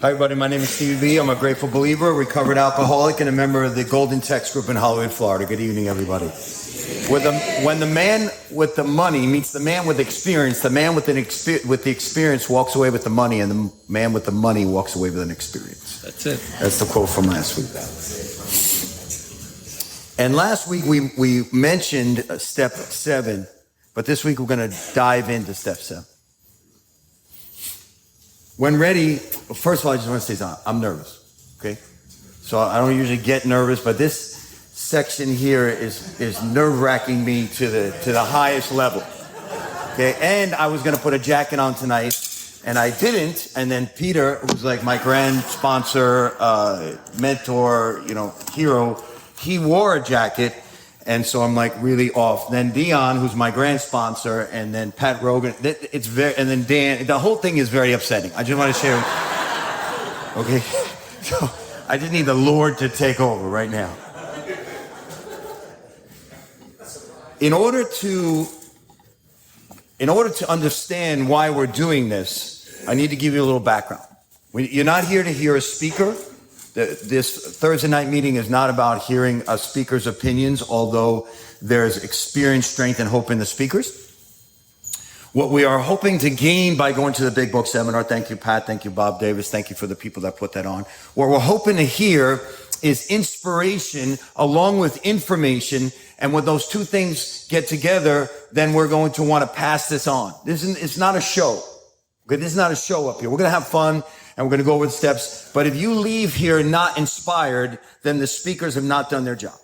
Hi, everybody. My name is Stevie. I'm a grateful believer, a recovered alcoholic, and a member of the Golden Text Group in Hollywood, Florida. Good evening, everybody. When the man with the money meets the man with experience, the man with the experience walks away with the money, and the man with the money walks away with an experience. That's it. That's the quote from last week. And last week we mentioned step 7, but this week we're going to dive into step 7. When ready, first of all, I just want to say something. I'm nervous, okay? So I don't usually get nervous, but this section here is nerve-wracking me to the highest level, okay? And I was going to put a jacket on tonight, and I didn't. And then Peter, who's like my grand sponsor, mentor, hero, he wore a jacket. And so I'm like really off. Then Dion, who's my grand sponsor, and then Pat Rogan, and then Dan, the whole thing is very upsetting. I just want to share. Okay. So I just need the Lord to take over right now. In order to understand why we're doing this, I need to give you a little background. You're not here to hear a speaker. This Thursday night meeting is not about hearing a speaker's opinions, although there's experience, strength, and hope in the speakers. What we are hoping to gain by going to the Big Book Seminar, thank you, Pat, thank you, Bob Davis, thank you for the people that put that on. What we're hoping to hear is inspiration along with information, and when those two things get together, then we're going to want to pass this on. It's not a show. Okay, this is not a show up here. We're going to have fun. And we're going to go over the steps. But if you leave here not inspired, then the speakers have not done their job.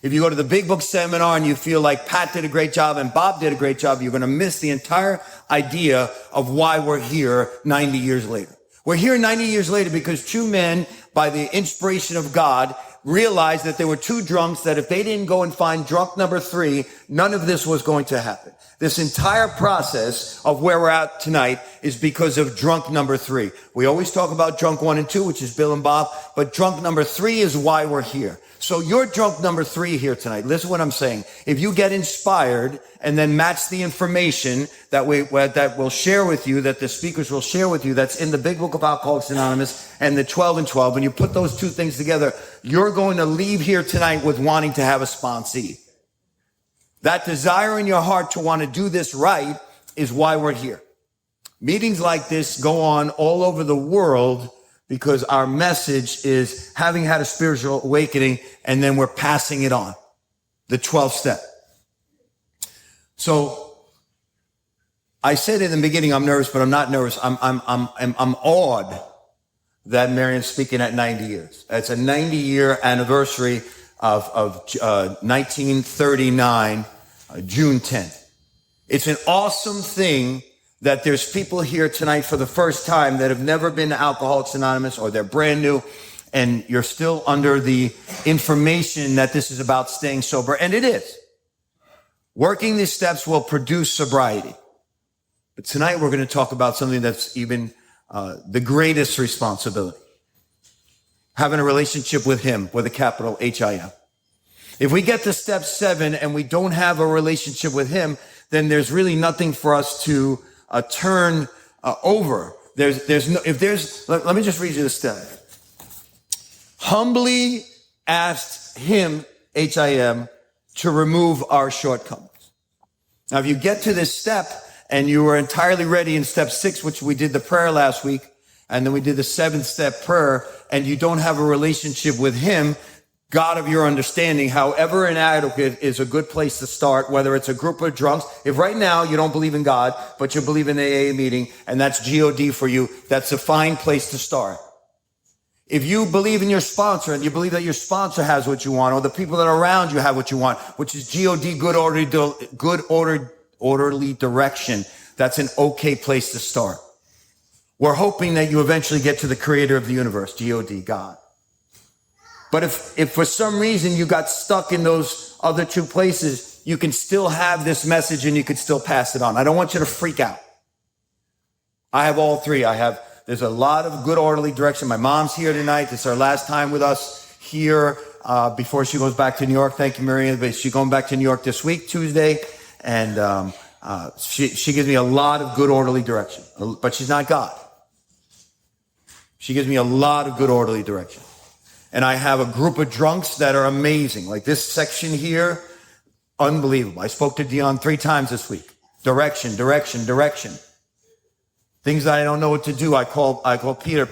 If you go to the Big Book Seminar and you feel like Pat did a great job and Bob did a great job, you're going to miss the entire idea of why we're here 90 years later. We're here 90 years later because two men, by the inspiration of God, realized that there were two drunks, that if they didn't go and find drunk number 3, none of this was going to happen. This entire process of where we're at tonight is because of drunk number 3. We always talk about drunk 1 and 2, which is Bill and Bob, but drunk number 3 is why we're here. So you're drunk number 3 here tonight. Listen to what I'm saying. If you get inspired and then match the information that we'll share with you, that the speakers will share with you, that's in the Big Book of Alcoholics Anonymous and the 12 and 12, and you put those two things together, you're going to leave here tonight with wanting to have a sponsee. That desire in your heart to want to do this right is why we're here. Meetings like this go on all over the world because our message is having had a spiritual awakening, and then we're passing it on. The 12th step. So I said in the beginning, I'm nervous, but I'm not nervous. I'm awed that Marion's speaking at 90 years. It's a 90-year anniversary of 1939, June 10th. It's an awesome thing that there's people here tonight for the first time that have never been to Alcoholics Anonymous, or they're brand new, and you're still under the information that this is about staying sober. And it is. Working these steps will produce sobriety. But tonight we're going to talk about something that's even the greatest responsibility. Having a relationship with Him, with a capital H-I-M. If we get to step 7 and we don't have a relationship with Him, then there's really nothing for us to turn over. Let me just read you the step. Humbly asked Him, H-I-M, to remove our shortcomings. Now, if you get to this step and you were entirely ready in step 6, which we did the prayer last week, and then we did the 7th step prayer, and you don't have a relationship with Him, God of your understanding, however inadequate, is a good place to start, whether it's a group of drunks. If right now you don't believe in God, but you believe in the AA meeting, and that's God for you, that's a fine place to start. If you believe in your sponsor and you believe that your sponsor has what you want, or the people that are around you have what you want, which is God, good orderly direction, that's an okay place to start. We're hoping that you eventually get to the creator of the universe, God. But if for some reason you got stuck in those other two places, you can still have this message and you can still pass it on. I don't want you to freak out. I have all three. There's a lot of good orderly direction. My mom's here tonight. This is her last time with us here before she goes back to New York. Thank you, Marian. But she's going back to New York this week, Tuesday. And she gives me a lot of good orderly direction. But she's not God. She gives me a lot of good orderly direction. And I have a group of drunks that are amazing. Like this section here, unbelievable. I spoke to Dion 3 times this week. Direction. Things that I don't know what to do. I call Peter,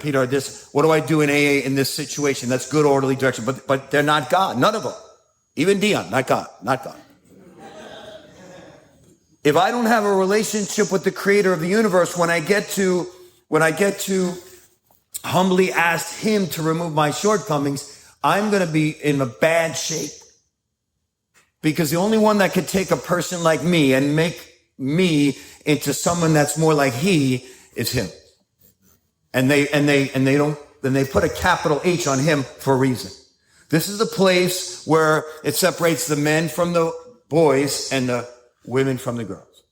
what do I do in AA in this situation? That's good orderly direction. But they're not God. None of them. Even Dion, not God. If I don't have a relationship with the creator of the universe, when I get to humbly ask him to remove my shortcomings, I'm going to be in a bad shape. Because the only one that could take a person like me and make me into someone that's more like he is him. And they put a capital H on him for a reason. This is a place where it separates the men from the boys and the women from the girls.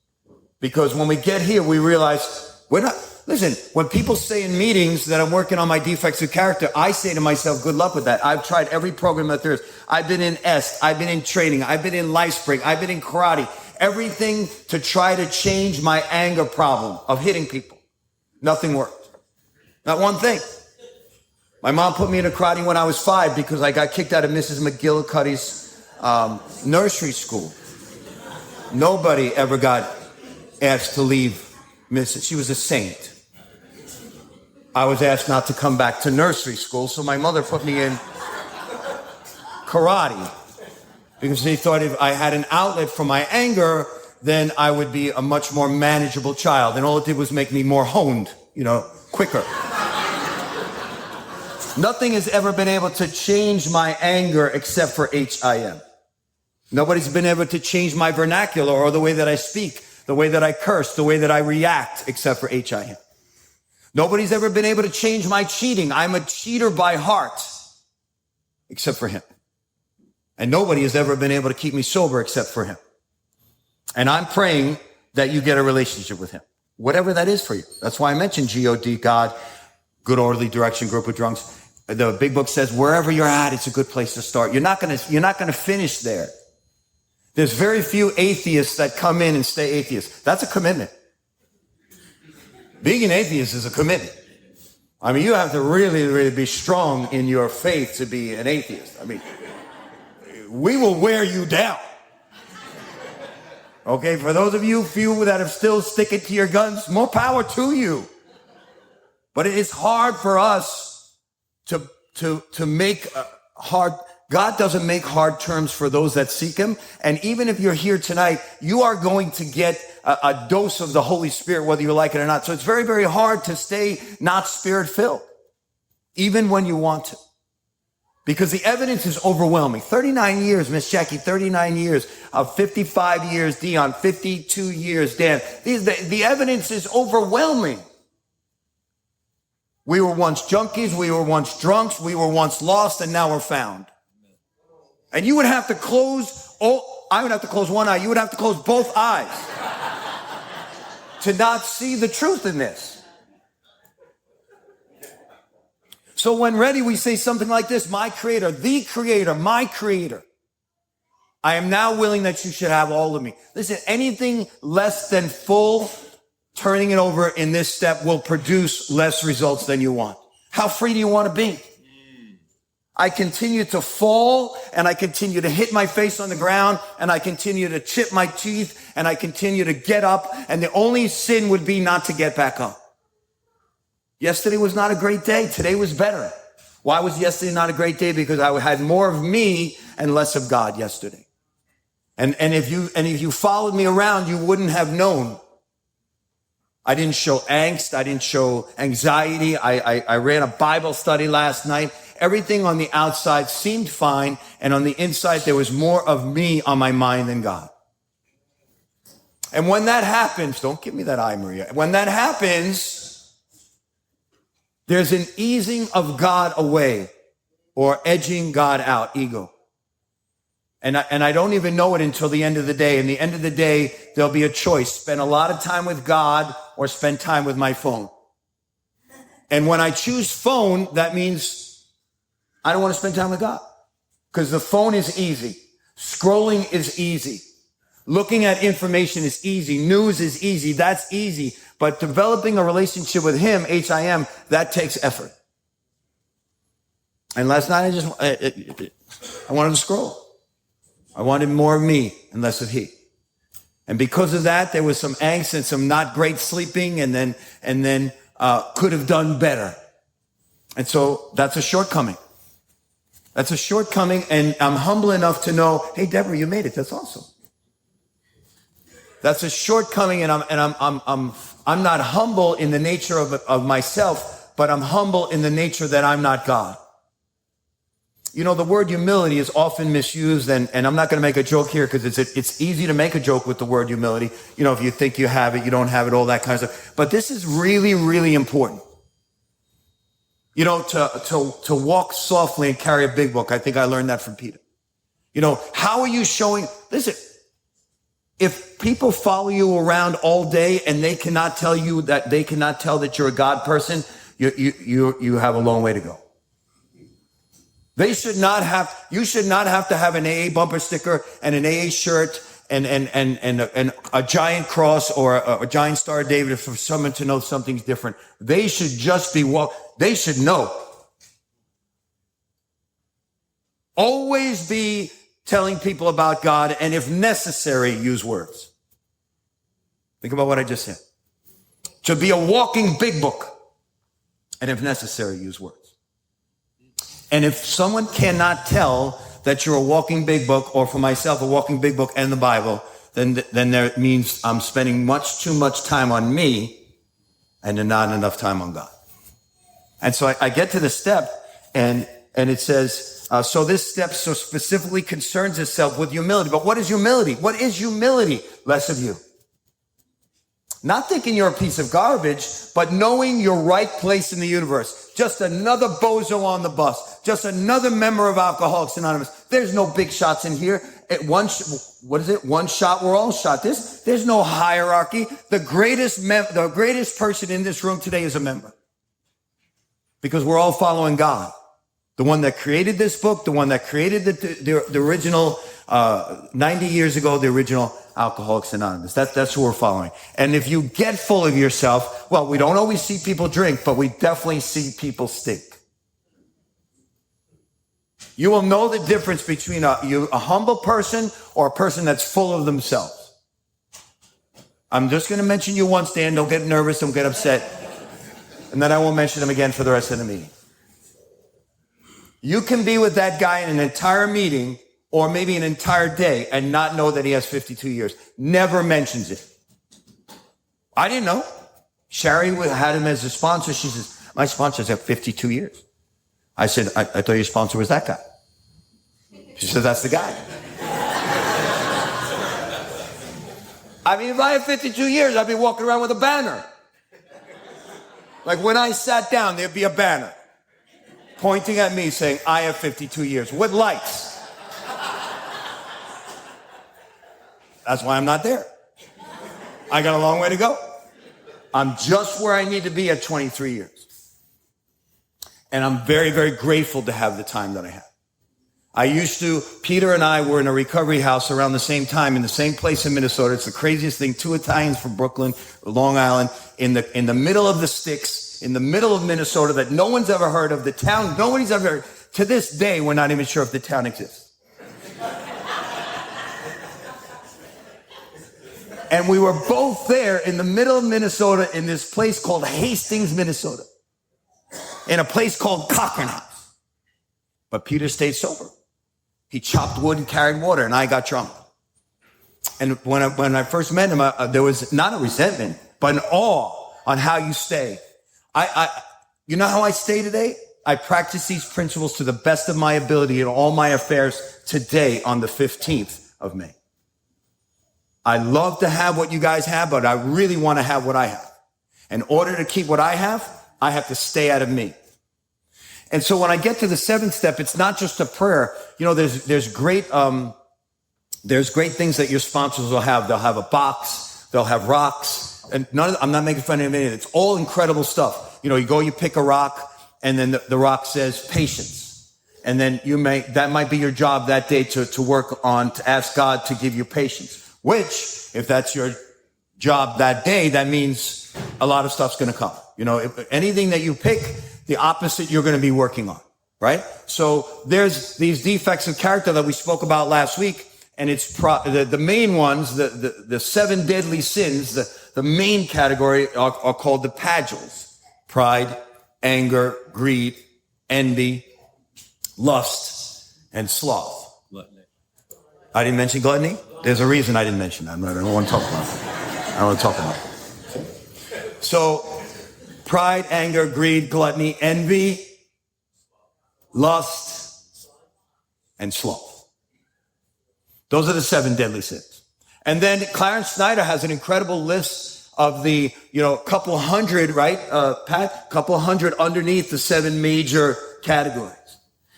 Because when we get here, we realize we're not. Listen, when people say in meetings that I'm working on my defects of character, I say to myself, good luck with that. I've tried every program that there is. I've been in EST. I've been in training. I've been in LifeSpring. I've been in karate. Everything to try to change my anger problem of hitting people. Nothing worked. Not one thing. My mom put me into karate when I was 5 because I got kicked out of Mrs. McGillicuddy's nursery school. Nobody ever got asked to leave Mrs. She was a saint. I was asked not to come back to nursery school, so my mother put me in karate because she thought if I had an outlet for my anger, then I would be a much more manageable child. And all it did was make me more honed, quicker. Nothing has ever been able to change my anger except for HIM. Nobody's been able to change my vernacular or the way that I speak, the way that I curse, the way that I react, except for HIM. Nobody's ever been able to change my cheating. I'm a cheater by heart, except for him. And nobody has ever been able to keep me sober except for him. And I'm praying that you get a relationship with him, whatever that is for you. That's why I mentioned God, God, good orderly direction, group of drunks. The big book says wherever you're at, it's a good place to start. You're not going to finish there. There's very few atheists that come in and stay atheists. That's a commitment. Being an atheist is a commitment. I mean, you have to really, really be strong in your faith to be an atheist. I mean, we will wear you down. Okay, for those of you few that are still sticking to your guns, more power to you. But it is hard for us to make hard. God doesn't make hard terms for those that seek him. And even if you're here tonight, you are going to get a dose of the Holy Spirit, whether you like it or not. So it's very, very hard to stay not spirit-filled, even when you want to. Because the evidence is overwhelming. 39 years, Miss Jackie, 39 years, 55 years, Dion, 52 years, Dan. The evidence is overwhelming. We were once junkies, we were once drunks, we were once lost, and now we're found. And you would have to I would have to close one eye, you would have to close both eyes to not see the truth in this. So when ready, we say something like this: my creator, the creator, my creator, I am now willing that you should have all of me. Listen, anything less than full, turning it over in this step will produce less results than you want. How free do you want to be? I continue to fall, and I continue to hit my face on the ground, and I continue to chip my teeth, and I continue to get up, and the only sin would be not to get back up. Yesterday was not a great day. Today was better. Why was yesterday not a great day? Because I had more of me and less of God yesterday. And if you followed me around, you wouldn't have known. I didn't show angst. I didn't show anxiety. I ran a Bible study last night. Everything on the outside seemed fine, and on the inside, there was more of me on my mind than God. And when that happens, don't give me that eye, Maria. When that happens, there's an easing of God away or edging God out, ego. And I don't even know it until the end of the day. In the end of the day, there'll be a choice: spend a lot of time with God or spend time with my phone. And when I choose phone, that means I don't want to spend time with God, because the phone is easy. Scrolling is easy. Looking at information is easy. News is easy. That's easy. But developing a relationship with him, HIM, that takes effort. And last night I wanted to scroll. I wanted more of me and less of he. And because of that, there was some angst and some not great sleeping, and then could have done better. And so that's a shortcoming. That's a shortcoming, and I'm humble enough to know, hey, Deborah, you made it. That's awesome. That's a shortcoming, and I'm not humble in the nature of myself, but I'm humble in the nature that I'm not God. You know, the word humility is often misused, and I'm not going to make a joke here because it's easy to make a joke with the word humility. You know, if you think you have it, you don't have it, all that kind of stuff. But this is really, really important. You know, to walk softly and carry a big book. I think I learned that from Peter. You know, how are you showing? Listen, if people follow you around all day and they cannot tell that you're a God person, you have a long way to go. You should not have to have an AA bumper sticker and an AA shirt and a giant cross or a giant Star of David for someone to know something's different. They should just be they should know. Always be telling people about God, and if necessary, use words. Think about what I just said. To be a walking big book, and if necessary, use words. And if someone cannot tell that you're a walking big book, or for myself, a walking big book and the Bible, then that means I'm spending too much time on me and not enough time on God. And so I get to the step, and it says, so this step so specifically concerns itself with humility. But what is humility? What is humility? Less of you. Not thinking you're a piece of garbage, but knowing your right place in the universe. Just another bozo on the bus. Just another member of Alcoholics Anonymous. There's no big shots in here. One shot, we're all shot. There's no hierarchy. The greatest person in this room today is a member. Because we're all following God. The one that created this book, the one that created the original, 90 years ago, the original Alcoholics Anonymous. That's who we're following. And if you get full of yourself, well, we don't always see people drink, but we definitely see people stink. You will know the difference between a humble person or a person that's full of themselves. I'm just going to mention you once, Dan. Don't get nervous. Don't get upset. And then I won't mention them again for the rest of the meeting. You can be with that guy in an entire meeting or maybe an entire day and not know that he has 52 years. Never mentions it. I didn't know. Sherry had him as a sponsor. She says, my sponsors have 52 years. I said, I thought your sponsor was that guy. She said, that's the guy. I mean, if I had 52 years, I'd be walking around with a banner. Like when I sat down, there'd be a banner pointing at me saying, I have 52 years with lights. That's why I'm not there. I got a long way to go. I'm just where I need to be at 23 years. And I'm very, very grateful to have the time that I have. Peter and I were in a recovery house around the same time in the same place in Minnesota. It's the craziest thing. 2 Italians from Brooklyn, Long Island, in the middle of the sticks, in the middle of Minnesota that no one's ever heard of. The town, nobody's ever heard. To this day, we're not even sure if the town exists. And we were both there in the middle of Minnesota in this place called Hastings, Minnesota. In a place called Cochrane House. But Peter stayed sober. He chopped wood and carried water, and I got drunk. And when I first met him, there was not a resentment, but an awe on how you stay. You know how I stay today? I practice these principles to the best of my ability in all my affairs today on the 15th of May. I love to have what you guys have, but I really want to have what I have. In order to keep what I have to stay out of me. And so when I get to the 7th step, it's not just a prayer. You know, there's great things that your sponsors will have. They'll have a box. They'll have rocks. And I'm not making fun of any of it. It's all incredible stuff. You know, you pick a rock, and then the rock says patience. And then that might be your job that day to work on, to ask God to give you patience. Which, if that's your job that day, that means a lot of stuff's going to come. You know, if anything that you pick, the opposite you're going to be working on, right? So there's these defects of character that we spoke about last week, and it's the main ones, the 7 deadly sins, the main category are called the padules: pride, anger, greed, envy, lust, and sloth. I didn't mention gluttony. There's a reason I didn't mention that. I don't want to talk about it. I don't want to talk about it. So, pride, anger, greed, gluttony, envy, lust, and sloth. Those are the 7 deadly sins. And then Clarence Snyder has an incredible list of the, couple hundred, right, Pat? Couple hundred underneath the 7 major categories.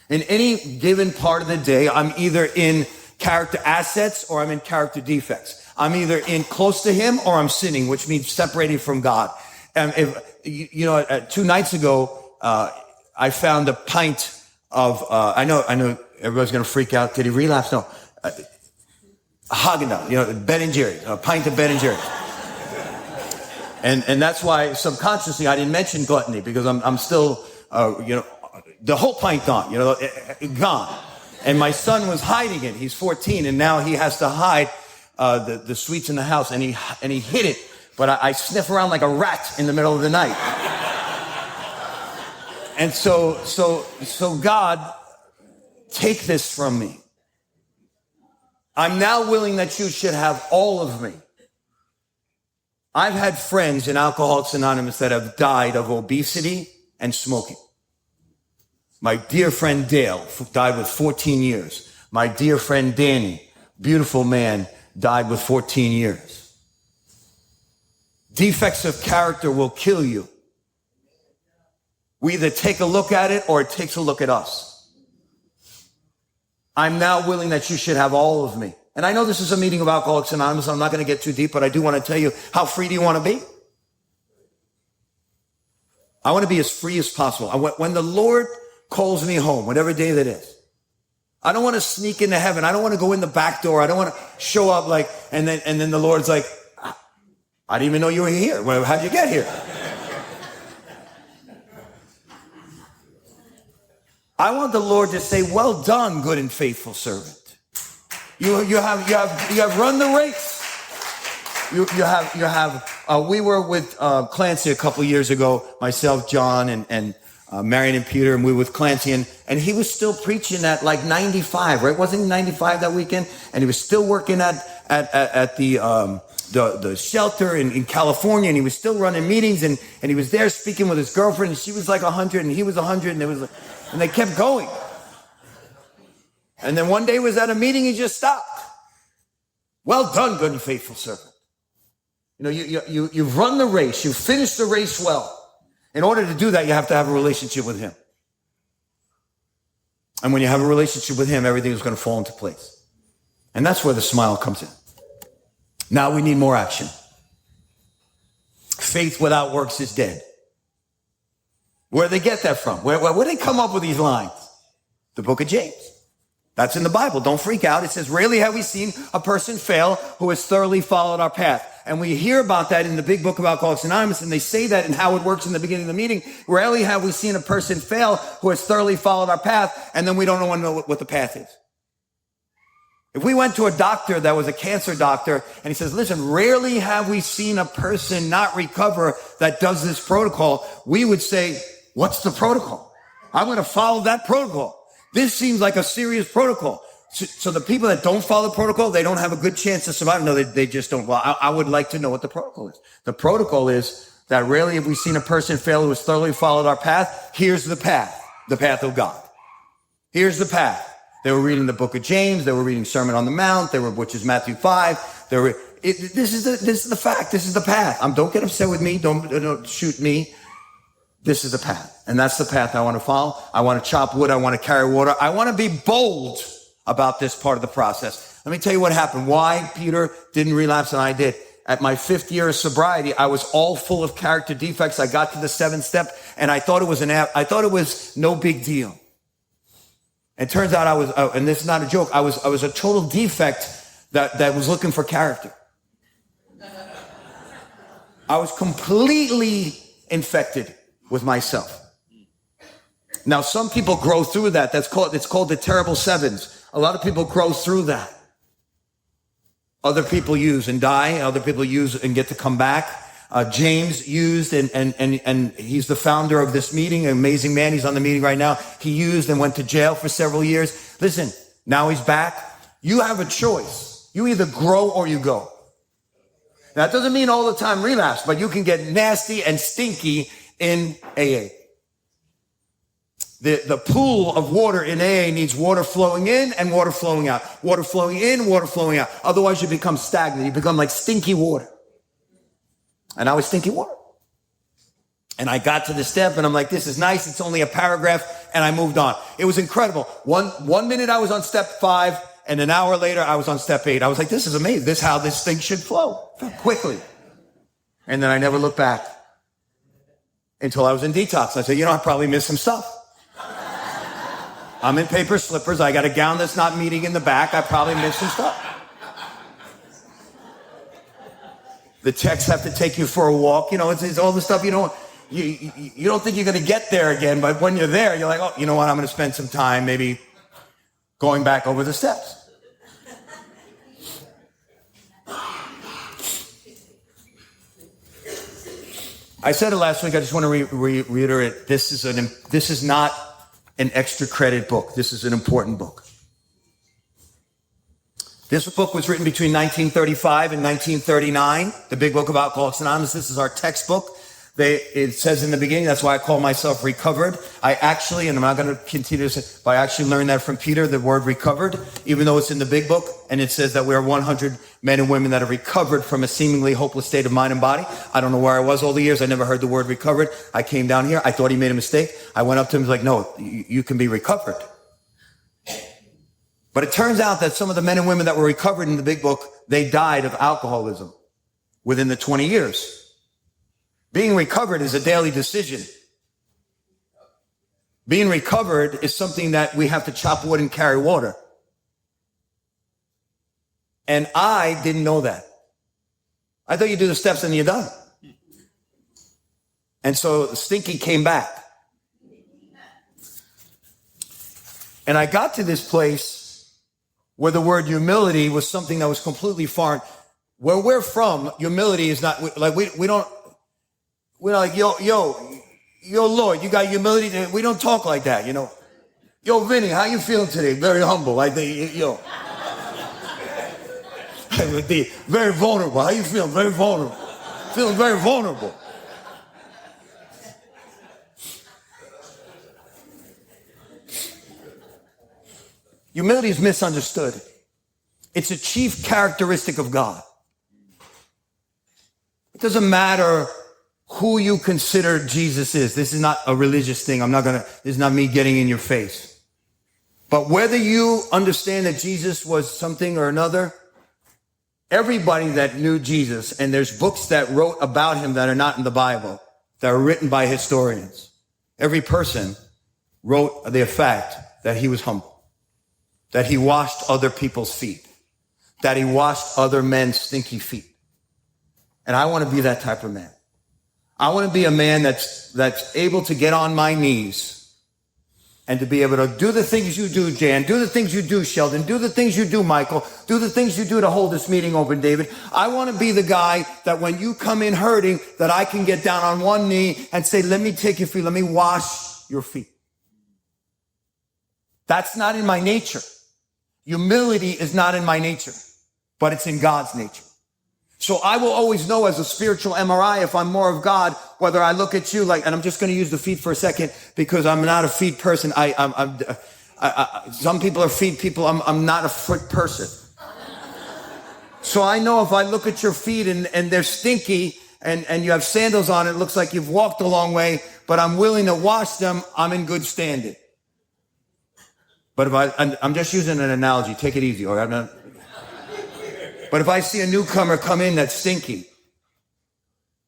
In any given part of the day, I'm either in character assets or I'm in character defects. I'm either in close to him or I'm sinning, which means separating from God. And 2 nights ago, I found a pint of, I know everybody's going to freak out. Did he relapse? No. Haagen-Dazs, Ben and Jerry's, a pint of Ben and Jerry's. And that's why subconsciously I didn't mention gluttony, because I'm still, the whole pint gone, gone. And my son was hiding it. He's 14, and now he has to hide the sweets in the house, and he hid it. But I sniff around like a rat in the middle of the night. And so God, take this from me. I'm now willing that you should have all of me. I've had friends in Alcoholics Anonymous that have died of obesity and smoking. My dear friend Dale died with 14 years. My dear friend Danny, beautiful man, died with 14 years. Defects of character will kill you. We either take a look at it or it takes a look at us. I'm now willing that you should have all of me. And I know this is a meeting of Alcoholics Anonymous. I'm not going to get too deep, but I do want to tell you, how free do you want to be? I want to be as free as possible. When the Lord calls me home, whatever day that is, I don't want to sneak into heaven. I don't want to go in the back door. I don't want to show up and then the Lord's like, I didn't even know you were here. Well, how'd you get here? I want the Lord to say, well done, good and faithful servant. You have run the race. We were with Clancy a couple years ago, myself, John, and Marion and Peter, and we were with Clancy, and he was still preaching at like 95, right? Wasn't he 95 that weekend? And he was still working at the shelter in California, and he was still running meetings, and he was there speaking with his girlfriend, and she was like 100, and he was 100, and they kept going. And then one day he was at a meeting, he just stopped. Well done, good and faithful servant. You've run the race, you've finished the race well. In order to do that, you have to have a relationship with him. And when you have a relationship with him, everything is going to fall into place. And that's where the smile comes in. Now we need more action. Faith without works is dead. Where do they get that from? Where do they come up with these lines? The book of James. That's in the Bible. Don't freak out. It says, rarely have we seen a person fail who has thoroughly followed our path. And we hear about that in the big book of Alcoholics Anonymous, and they say that and how it works in the beginning of the meeting. Rarely have we seen a person fail who has thoroughly followed our path, and then we don't want to know what the path is. If we went to a doctor that was a cancer doctor, and he says, listen, rarely have we seen a person not recover that does this protocol, we would say, what's the protocol? I'm going to follow that protocol. This seems like a serious protocol. So the people that don't follow the protocol, they don't have a good chance to survive. No, they just don't. Well, I would like to know what the protocol is. The protocol is that rarely have we seen a person fail who has thoroughly followed our path. Here's the path of God. Here's the path. They were reading the book of James. They were reading Sermon on the Mount. Which is Matthew 5. This is the fact. This is the path. Don't get upset with me. Don't shoot me. This is the path. And that's the path I want to follow. I want to chop wood. I want to carry water. I want to be bold about this part of the process. Let me tell you what happened. Why Peter didn't relapse and I did. At my 5th year of sobriety, I was all full of character defects. I got to the 7th step and I thought it was no big deal. It turns out I was, and this is not a joke, I was a total defect that was looking for character. I was completely infected with myself. Now, some people grow through that. It's called the terrible sevens. A lot of people grow through that. Other people use and die. Other people use and get to come back. James used, and he's the founder of this meeting, an amazing man. He's on the meeting right now. He used and went to jail for several years. Listen, now he's back. You have a choice. You either grow or you go. Now, it doesn't mean all the time relapse, but you can get nasty and stinky in AA. The pool of water in AA needs water flowing in and water flowing out. Water flowing in, water flowing out. Otherwise, you become stagnant. You become like stinky water. And I was stinky water. And I got to the step and I'm like, this is nice. It's only a paragraph. And I moved on. It was incredible. One minute I was on step 5 and an hour later I was on step 8. I was like, this is amazing. This is how this thing should flow quickly. And then I never looked back until I was in detox. I said, I probably missed some stuff. I'm in paper slippers. I got a gown that's not meeting in the back. I probably missed some stuff. The texts have to take you for a walk. It's all the stuff you don't think you're going to get there again. But when you're there, you're like, oh, you know what? I'm going to spend some time maybe going back over the steps. I said it last week. I just want to reiterate. This is not an extra credit book. This is an important book. This book was written between 1935 and 1939, the Big Book of Alcoholics Anonymous. This is our textbook. It says in the beginning, that's why I call myself recovered. I actually, and I'm not going to continue to say, but I actually learned that from Peter, the word recovered, even though it's in the Big Book, and it says that we are 100 men and women that have recovered from a seemingly hopeless state of mind and body. I don't know where I was all the years. I never heard the word recovered. I came down here. I thought he made a mistake. I went up to him and was like, no, you can be recovered. But it turns out that some of the men and women that were recovered in the Big Book, they died of alcoholism within the 20 years. Being recovered is a daily decision. Being recovered is something that we have to chop wood and carry water. And I didn't know that. I thought you do the steps and you're done. And so Stinky came back. And I got to this place where the word humility was something that was completely foreign. Where we're from, humility is not, like we're not like, yo, Lord, you got humility? We don't talk like that, Yo, Vinny, how you feeling today? Very humble. Very vulnerable. How you feeling? Very vulnerable. Feeling very vulnerable. Humility is misunderstood. It's a chief characteristic of God. It doesn't matter who you consider Jesus is. This is not a religious thing. This is not me getting in your face. But whether you understand that Jesus was something or another, everybody that knew Jesus, and there's books that wrote about him that are not in the Bible, that are written by historians. Every person wrote the fact that he was humble, that he washed other people's feet, that he washed other men's stinky feet. And I want to be that type of man. I want to be a man that's able to get on my knees and to be able to do the things you do, Jan, do the things you do, Sheldon, do the things you do, Michael, do the things you do to hold this meeting open, David. I want to be the guy that when you come in hurting, that I can get down on one knee and say, let me take your feet, let me wash your feet. That's not in my nature. Humility is not in my nature, but it's in God's nature. So I will always know as a spiritual MRI if I'm more of God, whether I look at you like, and I'm just going to use the feet for a second because I'm not a feet person. Some people are feet people. I'm not a foot person. So I know if I look at your feet and they're stinky and you have sandals on, it looks like you've walked a long way, but I'm willing to wash them. I'm in good standing. But I'm just using an analogy. Take it easy. All right? But if I see a newcomer come in that's stinky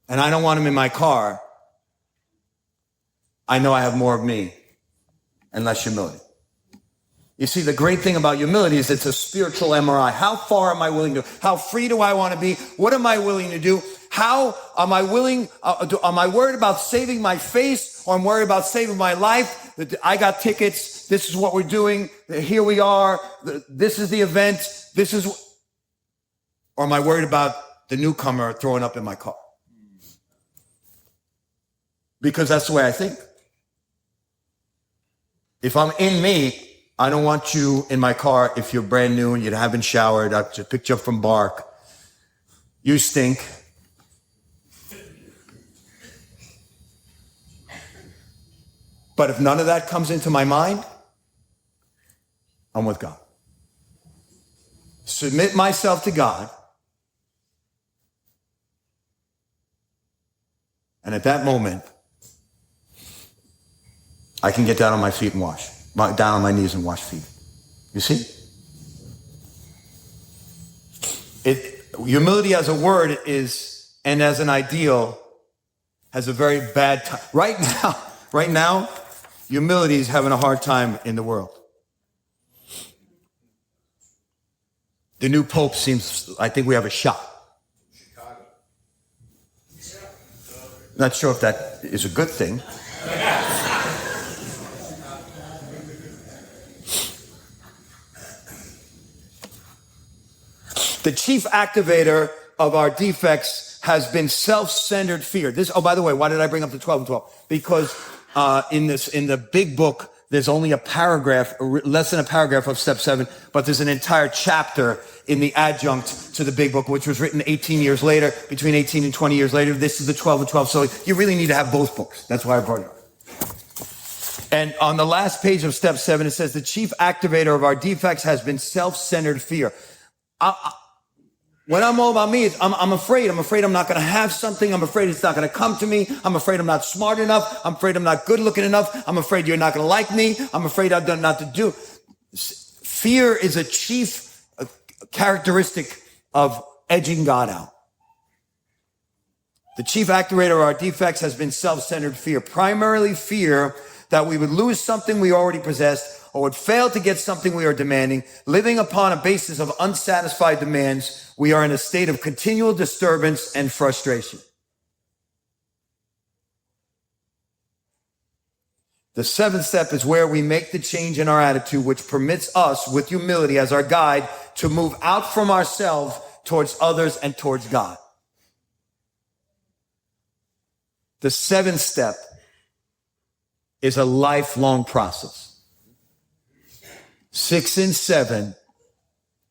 and I don't want him in my car, I know I have more of me and less humility. You see, the great thing about humility is it's a spiritual MRI. How far am I willing to? How free do I want to be? What am I willing to do? How am I willing, am I worried about saving my face, or I'm worried about saving my life? I got tickets. This is what we're doing. Here we are. This is the event. Or am I worried about the newcomer throwing up in my car? Because that's the way I think. If I'm in me, I don't want you in my car if you're brand new and you haven't showered. I just picked you up from Bark. You stink. But if none of that comes into my mind, I'm with God. Submit myself to God. And at that moment, I can get down on my feet and wash. Down on my knees and wash feet. You see? Humility as a word and as an ideal has a very bad time. Right now, humility is having a hard time in the world. The new pope I think we have a shot. Not sure if that is a good thing. The chief activator of our defects has been self-centered fear. By the way, why did I bring up the 12 and 12? Because in the big book, there's only a paragraph, less than a paragraph of step 7, but there's an entire chapter in the adjunct to the big book, which was written 18 years later, between 18 and 20 years later. This is the 12 and 12. So you really need to have both books. That's why I brought it up. And on the last page of step 7, it says the chief activator of our defects has been self-centered fear. When I'm all about me, I'm afraid. I'm afraid I'm not going to have something. I'm afraid it's not going to come to me. I'm afraid I'm not smart enough. I'm afraid I'm not good looking enough. I'm afraid you're not going to like me. I'm afraid I've done not to do. Fear is a chief characteristic of edging God out. The chief activator of our defects has been self-centered fear, primarily fear that we would lose something we already possessed or would fail to get something we are demanding. Living upon a basis of unsatisfied demands, we are in a state of continual disturbance and frustration. The 7th step is where we make the change in our attitude, which permits us, with humility as our guide, to move out from ourselves towards others and towards God. The 7th step is a lifelong process. 6 and 7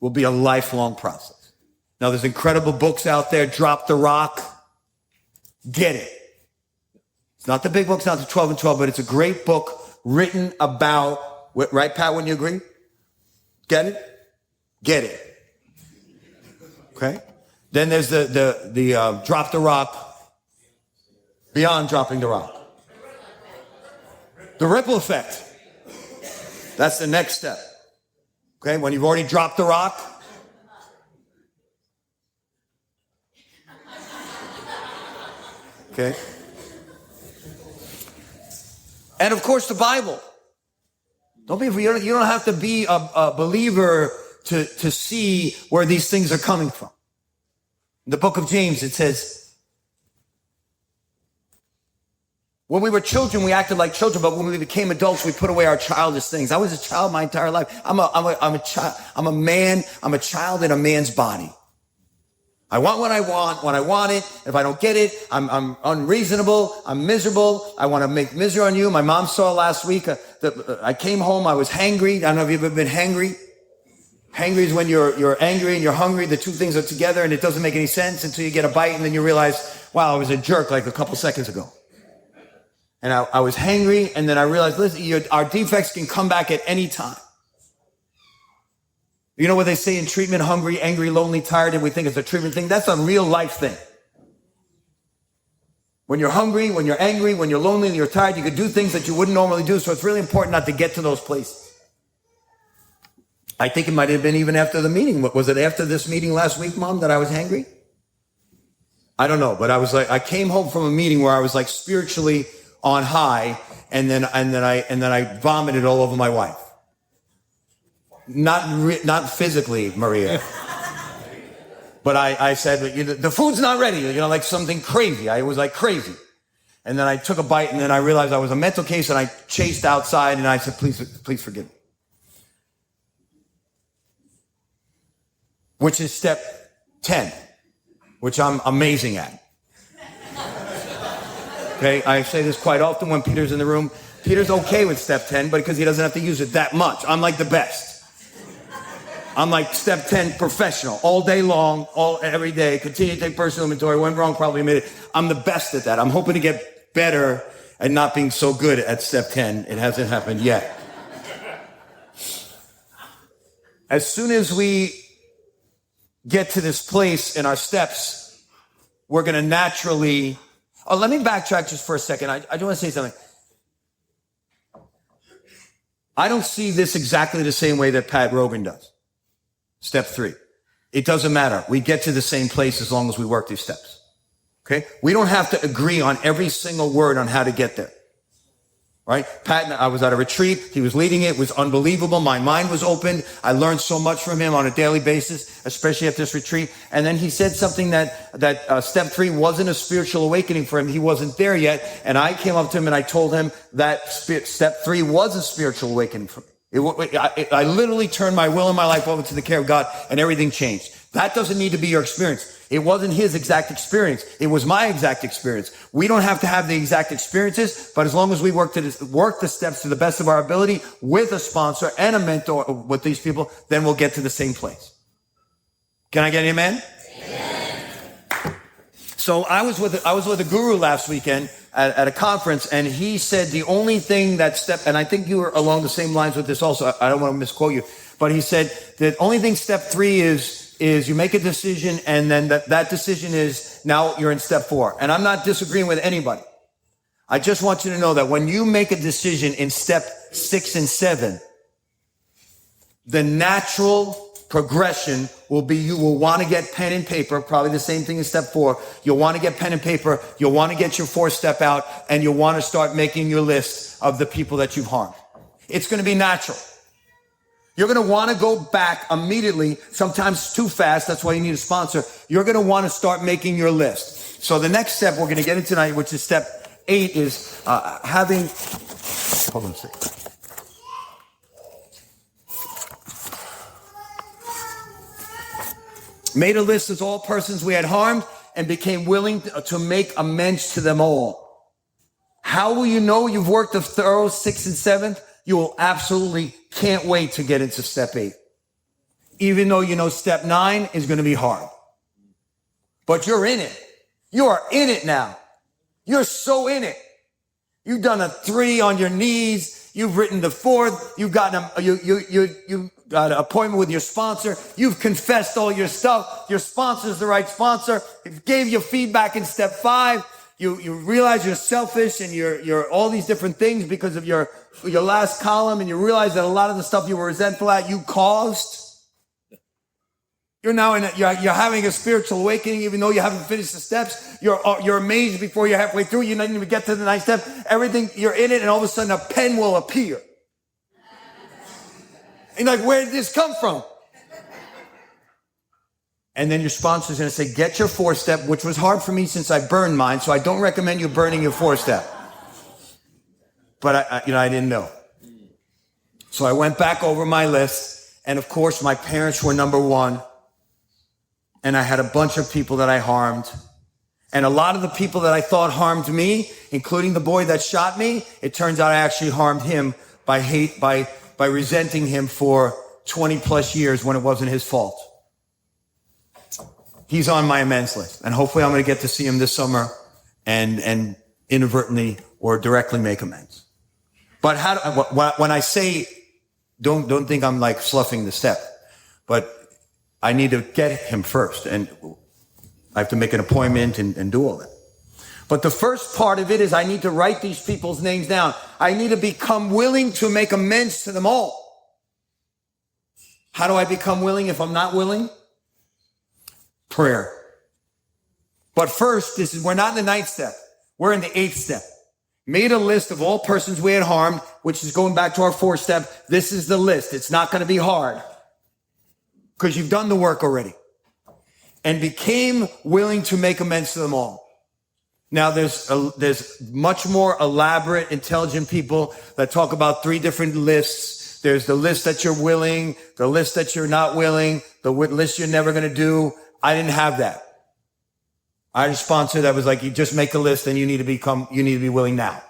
will be a lifelong process. Now, there's incredible books out there. Drop the Rock. Get it. It's not the big book. It's not the 12 and 12, but it's a great book written about, right, Pat, wouldn't you agree? Get it? Get it. Okay? Then there's the Drop the Rock, Beyond Dropping the Rock. The ripple effect. That's the next step. Okay, when you've already dropped the rock. Okay. And of course, the Bible. You don't have to be a believer to see where these things are coming from. In the book of James, it says, when we were children, we acted like children, but when we became adults, we put away our childish things. I was a child my entire life. I'm a child. I'm a man. I'm a child in a man's body. I want what I want when I want it. If I don't get it, I'm unreasonable. I'm miserable. I want to make misery on you. My mom saw last week I came home. I was hangry. I don't know if you've ever been hangry. Hangry is when you're angry and you're hungry. The two things are together, and it doesn't make any sense until you get a bite, and then you realize, wow, I was a jerk like a couple seconds ago. And I was hangry, and then I realized, listen, our defects can come back at any time. You know what they say in treatment? Hungry, angry, lonely, tired, and we think it's a treatment thing. That's a real life thing. When you're hungry, when you're angry, when you're lonely, and you're tired, you could do things that you wouldn't normally do. So it's really important not to get to those places. I think it might have been even after the meeting. Was it after this meeting last week, Mom, that I was hangry? I don't know, but I came home from a meeting where I was like spiritually on high, and then I vomited all over my wife. Not physically, Maria, But I said, the food's not ready, like something crazy. I was like crazy. And then I took a bite, and then I realized I was a mental case, and I chased outside, and I said, please forgive me. Which is step 10, which I'm amazing at. Okay, I say this quite often when Peter's in the room. Peter's okay with step 10, but because he doesn't have to use it that much. I'm like the best. I'm like step 10 professional, all day long, every day, continue to take personal inventory. Went wrong, probably made it. I'm the best at that. I'm hoping to get better at not being so good at step 10. It hasn't happened yet. As soon as we get to this place in our steps, we're going to naturally... Oh, let me backtrack just for a second. I do want to say something. I don't see this exactly the same way that Pat Rogan does. Step 3. It doesn't matter. We get to the same place as long as we work these steps. Okay? We don't have to agree on every single word on how to get there. Right? Pat, I was at a retreat. He was leading it. It was unbelievable. My mind was opened. I learned so much from him on a daily basis, especially at this retreat. And then he said something that step 3 wasn't a spiritual awakening for him. He wasn't there yet. And I came up to him and I told him that step 3 was a spiritual awakening for me. I literally turned my will and my life over to the care of God, and everything changed. That doesn't need to be your experience. It wasn't his exact experience. It was my exact experience. We don't have to have the exact experiences, but as long as we work the steps to the best of our ability with a sponsor and a mentor with these people, then we'll get to the same place. Can I get an amen? Amen. So I was with a guru last weekend at a conference, and he said the only thing and I think you were along the same lines with this also. I don't want to misquote you, but he said the only thing step 3 is you make a decision, and then that decision is now you're in step 4. And I'm not disagreeing with anybody. I just want you to know that when you make a decision in step 6 and 7, the natural progression will be you will want to get pen and paper, probably the same thing as step 4. You'll want to get pen and paper. You'll want to get your 4-step out, and you'll want to start making your list of the people that you've harmed. It's going to be natural. You're going to want to go back immediately, sometimes too fast. That's why you need a sponsor. You're going to want to start making your list. So the next step we're going to get into tonight, which is step 8, is having... Hold on a second. Made a list of all persons we had harmed and became willing to make amends to them all. How will you know you've worked a thorough 6 and 7? You will absolutely can't wait to get into step 8. Even though you know step 9 is going to be hard. But you're in it. You are in it now. You're so in it. You've done a 3 on your knees. You've written the 4th. You've gotten you got an appointment with your sponsor. You've confessed all your stuff. Your sponsor's the right sponsor. It gave you feedback in step 5. You realize you're selfish and you're all these different things because of your last column, and you realize that a lot of the stuff you were resentful at, you caused. You're now you're having a spiritual awakening, even though you haven't finished the steps. You're amazed before you're halfway through. You didn't even get to the 9th step. Everything, you're in it, and all of a sudden a pen will appear. And you're like, where did this come from? And then your sponsor's going to say, get your 4-step, which was hard for me since I burned mine, so I don't recommend you burning your 4-step. But I didn't know. So I went back over my list, and of course my parents were number 1. And I had a bunch of people that I harmed. And a lot of the people that I thought harmed me, including the boy that shot me, it turns out I actually harmed him by resenting him for 20 plus years when it wasn't his fault. He's on my amends list, and hopefully I'm going to get to see him this summer and inadvertently or directly make amends. But when I say, don't think I'm like fluffing the step, but I need to get him first, and I have to make an appointment and do all that. But the first part of it is I need to write these people's names down. I need to become willing to make amends to them all. How do I become willing if I'm not willing? Prayer. But first, we're not in the 9th step. We're in the 8th step. Made a list of all persons we had harmed, which is going back to our 4th step. This is the list. It's not going to be hard because you've done the work already. and became willing to make amends to them all. Now, there's much more elaborate, intelligent people that talk about 3 different lists. There's the list that you're willing, the list that you're not willing, the list you're never going to do. I didn't have that. I had a sponsor that was like, you just make a list and you need to be willing now.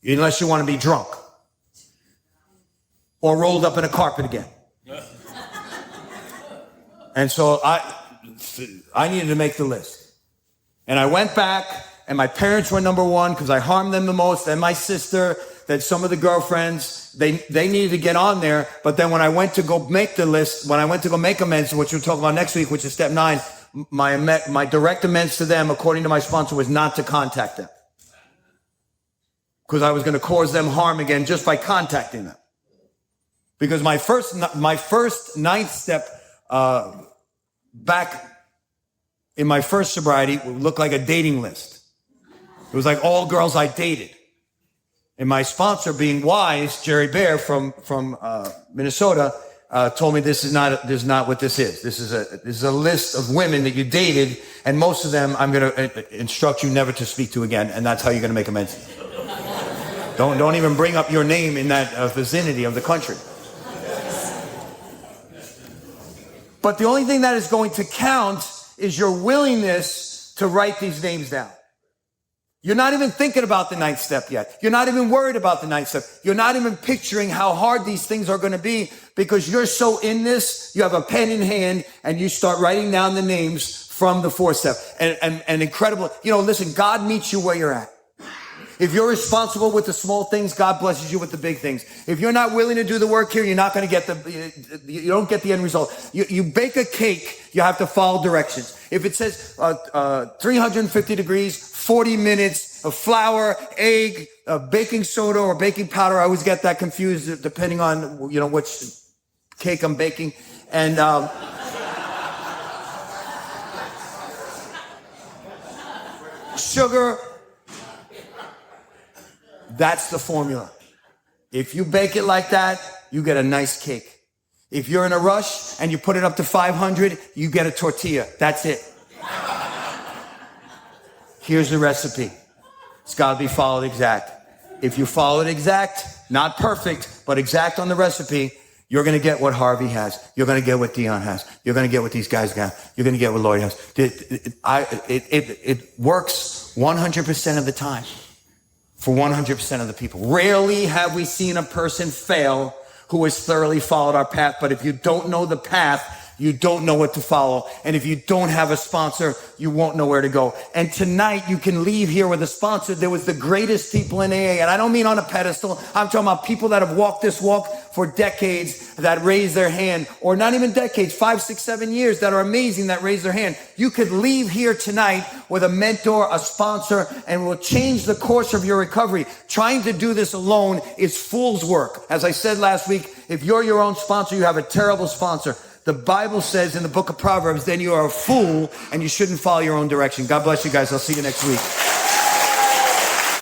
Unless you want to be drunk or rolled up in a carpet again. And so I needed to make the list. And I went back, and my parents were number 1 because I harmed them the most, and my sister, that some of the girlfriends, they needed to get on there. But then when I went to go make the list, when I went to go make amends, which we'll talk about next week, which is step 9, my direct amends to them, according to my sponsor, was not to contact them. Because I was going to cause them harm again just by contacting them. Because my first 9th step back in my first sobriety would look like a dating list. It was like all girls I dated. And my sponsor, being wise, Jerry Bear from Minnesota, told me this is not what this is. This is a list of women that you dated, and most of them I'm going to instruct you never to speak to again, and that's how you're going to make amends. Don't even bring up your name in that vicinity of the country. But the only thing that is going to count is your willingness to write these names down. You're not even thinking about the 9th step yet. You're not even worried about the 9th step. You're not even picturing how hard these things are going to be because you're so in this, you have a pen in hand and you start writing down the names from the 4th step. And incredible, listen, God meets you where you're at. If you're responsible with the small things, God blesses you with the big things. If you're not willing to do the work here, you're not going to get you don't get the end result. You bake a cake, you have to follow directions. If it says 350 degrees, 40 minutes, a flour, egg, baking soda or baking powder, I always get that confused depending on, which cake I'm baking. And, sugar, that's the formula. If you bake it like that, you get a nice cake. If you're in a rush and you put it up to 500, you get a tortilla. That's it. Here's the recipe. It's got to be followed exact. If you follow it exact, not perfect, but exact on the recipe, you're going to get what Harvey has. You're going to get what Dion has. You're going to get what these guys got. You're going to get what Lloyd has. It works 100% of the time. For 100% of the people. Rarely have we seen a person fail who has thoroughly followed our path. But if you don't know the path, you don't know what to follow. And if you don't have a sponsor, you won't know where to go. And tonight you can leave here with a sponsor. There was the greatest people in AA. And I don't mean on a pedestal. I'm talking about people that have walked this walk for decades that raise their hand, or not even decades, 5, 6, 7 years that are amazing that raise their hand. You could leave here tonight with a mentor, a sponsor, and will change the course of your recovery. Trying to do this alone is fool's work. As I said last week, if you're your own sponsor, you have a terrible sponsor. The Bible says in the book of Proverbs, then you are a fool and you shouldn't follow your own direction. God bless you guys. I'll see you next week.